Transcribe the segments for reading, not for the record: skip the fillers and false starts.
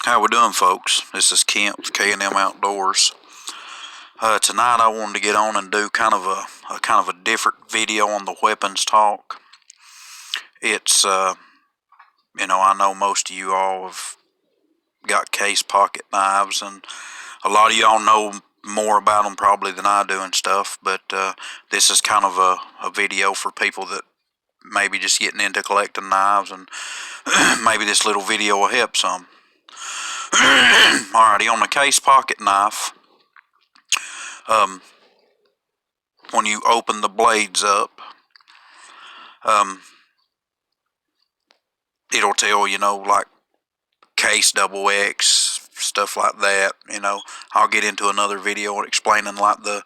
How we doing, folks? This is Kent with KandM Outdoors. Tonight I wanted to get on and do kind of a different video on the weapons talk. It's I know most of you all have got case pocket knives, and a lot of y'all know more about them probably than I do and stuff. But this is kind of a video for people that maybe just getting into collecting knives, and maybe this little video will help some. Alrighty, on the case pocket knife, when you open the blades up, it'll tell, like case XX, stuff like that. I'll get into another video explaining like the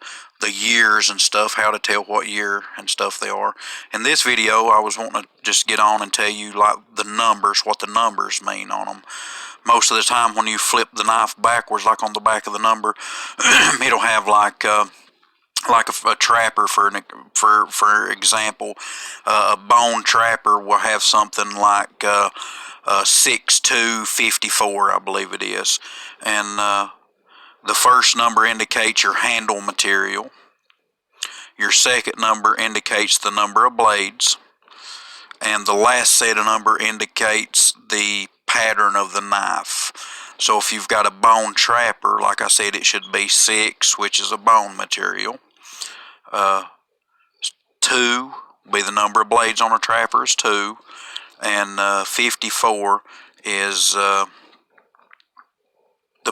years and stuff, how to tell what year and stuff they are. In this video, I was wanting to just get on and tell you like the numbers, what the numbers mean on them. Most of the time when you flip the knife backwards, like on the back of the number, it'll have like a trapper, for example. A bone trapper will have something like 6254, I believe it is. And the first number indicates your handle material. Your second number indicates the number of blades. And the last set of number indicates the pattern of the knife. So if you've got a bone trapper, like I said, it should be 6, which is a bone material. 2 will be the number of blades on a trapper is 2, and 54 is the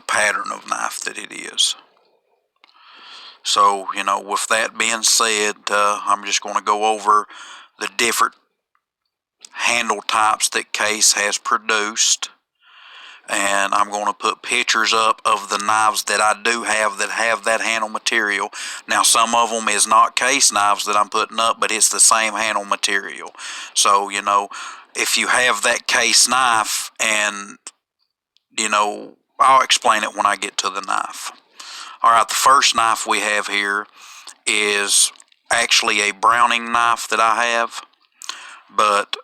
pattern of knife that it is. So, with that being said, I'm just going to go over the different handle types that Case has produced, and I'm going to put pictures up of the knives that I do have that handle material. Now, some of them is not Case knives that I'm putting up, but it's the same handle material. So, if you have that Case knife, and I'll explain it when I get to the knife. Alright, the first knife we have here is actually a Browning knife that I have, but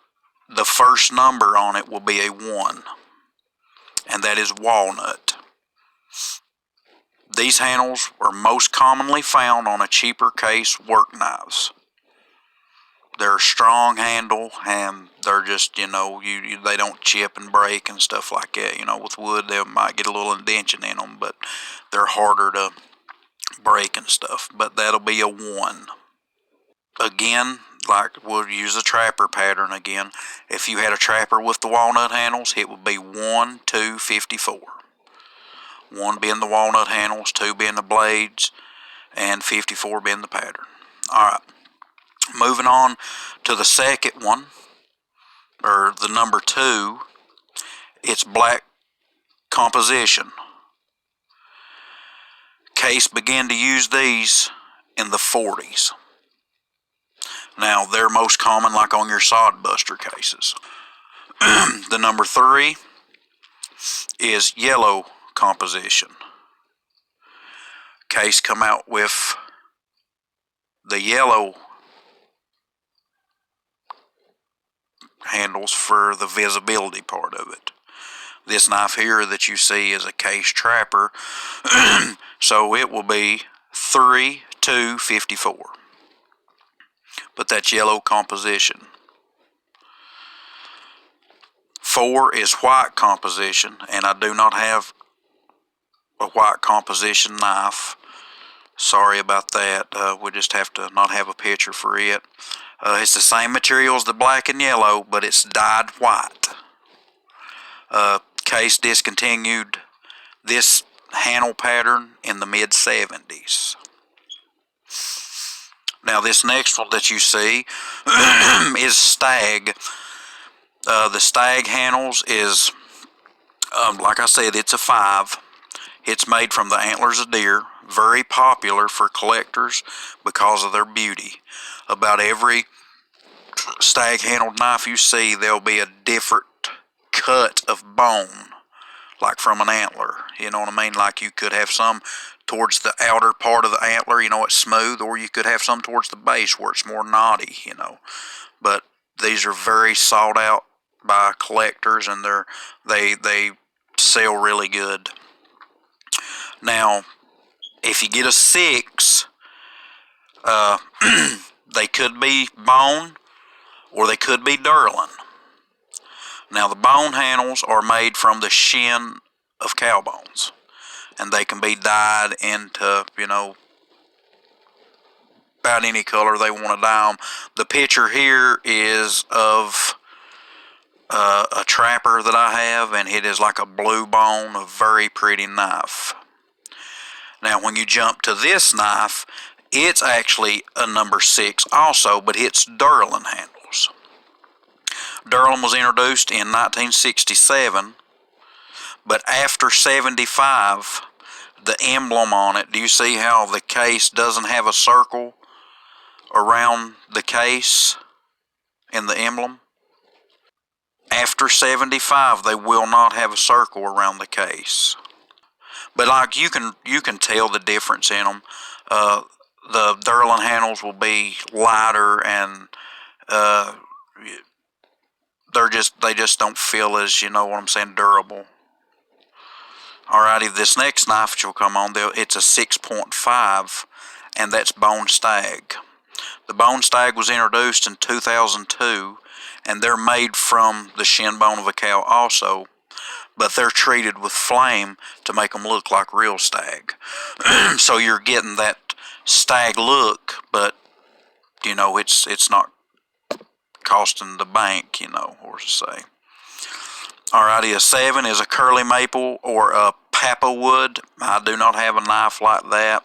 the first number on it will be a 1, and that is walnut. These handles are most commonly found on a cheaper Case work knives. They're a strong handle, and they're just, they don't chip and break and stuff like that. With wood, they might get a little indention in them, but they're harder to break and stuff. But that'll be a 1. Again, like we'll use a trapper pattern again. If you had a trapper with the walnut handles, it would be 1, 2, 54. 1 being the walnut handles, 2 being the blades, and 54 being the pattern. Alright, moving on to the second one, or the number 2, it's black composition. Case began to use these in the 40s. Now, they're most common like on your sodbuster cases. The number 3 is yellow composition. Case come out with the yellow handles for the visibility part of it. This knife here that you see is a Case trapper, so it will be 3, 2, 54. But that's yellow composition. 4 is white composition, and I do not have a white composition knife. Sorry about that. We just have to not have a picture for it. It's the same material as the black and yellow, but it's dyed white. Case discontinued this handle pattern in the mid-70s. Now, this next one that you see is stag. The stag handles is, like I said, it's a 5. It's made from the antlers of deer. Very popular for collectors because of their beauty. About every stag handled knife you see, there'll be a different cut of bone, like from an antler. You know what I mean? Like you could have some towards the outer part of the antler, it's smooth, or you could have some towards the base where it's more knotty, But these are very sought out by collectors, and they sell really good. Now, if you get a 6, they could be bone or they could be Durlin. Now, the bone handles are made from the shin of cow bones, and they can be dyed into, about any color they want to dye them. The picture here is of a trapper that I have, and it is like a blue bone, a very pretty knife. Now, when you jump to this knife, it's actually a number 6 also, but it's Durlin handles. Durlin was introduced in 1967, but after 75, the emblem on it, do you see how the case doesn't have a circle around the case in the emblem? After 75, they will not have a circle around the case. But like you can tell the difference in them. The Durlin handles will be lighter, and they just don't feel as, durable. Alrighty, this next knife that will come on, it's a 6.5, and that's Bone Stag. The Bone Stag was introduced in 2002, and they're made from the shin bone of a cow also, but they're treated with flame to make them look like real stag. So you're getting that stag look, but it's not costing the bank, or to say. Alrighty, a 7 is a curly maple or a papa wood. I do not have a knife like that,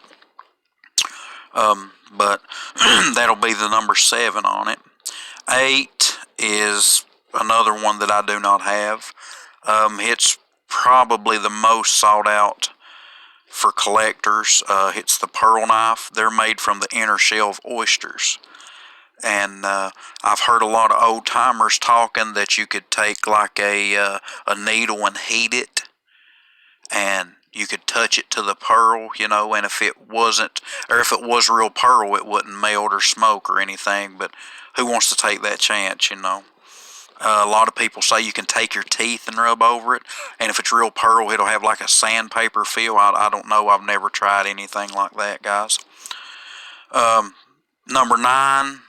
but that'll be the number 7 on it. 8 is another one that I do not have. It's probably the most sought out for collectors. It's the pearl knife. They're made from the inner shell of oysters. And I've heard a lot of old timers talking that you could take like a needle and heat it, and you could touch it to the pearl, and if it wasn't, or if it was real pearl, it wouldn't melt or smoke or anything. But who wants to take that chance, A lot of people say you can take your teeth and rub over it, and if it's real pearl, it'll have like a sandpaper feel. I don't know. I've never tried anything like that, guys. Number 9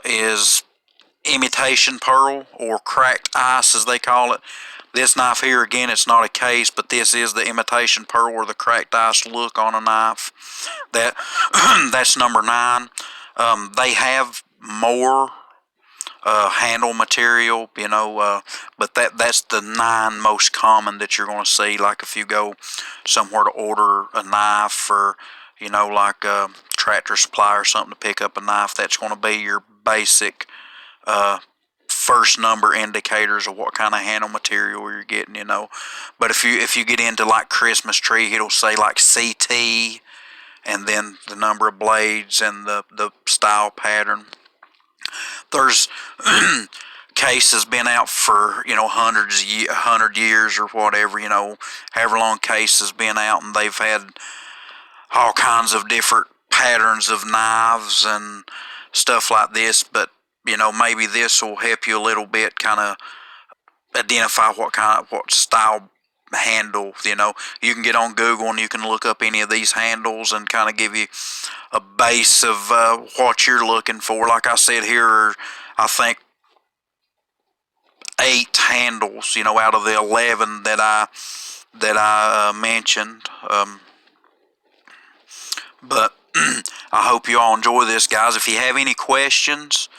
is imitation pearl, or cracked ice as they call it. This knife here, again, it's not a case, but this is the imitation pearl or the cracked ice look on a knife. That's number 9. They have more handle material, but that's the 9 most common that you're going to see. Like if you go somewhere to order a knife for, like Tractor Supply or something to pick up a knife, that's going to be your basic first number indicators of what kind of handle material you're getting, But if you get into like Christmas tree, it'll say like CT, and then the number of blades and the style pattern. There's cases been out for 100 years or whatever, however long cases been out, and they've had all kinds of different patterns of knives and stuff like this. But maybe this will help you a little bit, kind of identify what style handle. You can get on Google and you can look up any of these handles and kind of give you a base of what you're looking for. Like I said, here are, I think, 8 handles, out of the 11 that I mentioned. But I hope you all enjoy this, guys. If you have any questions,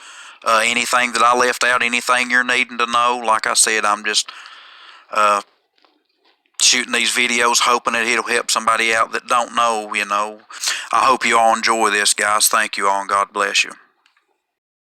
anything that I left out, anything you're needing to know, like I said, I'm just shooting these videos hoping that it'll help somebody out that don't know, I hope you all enjoy this, guys. Thank you all, and God bless you.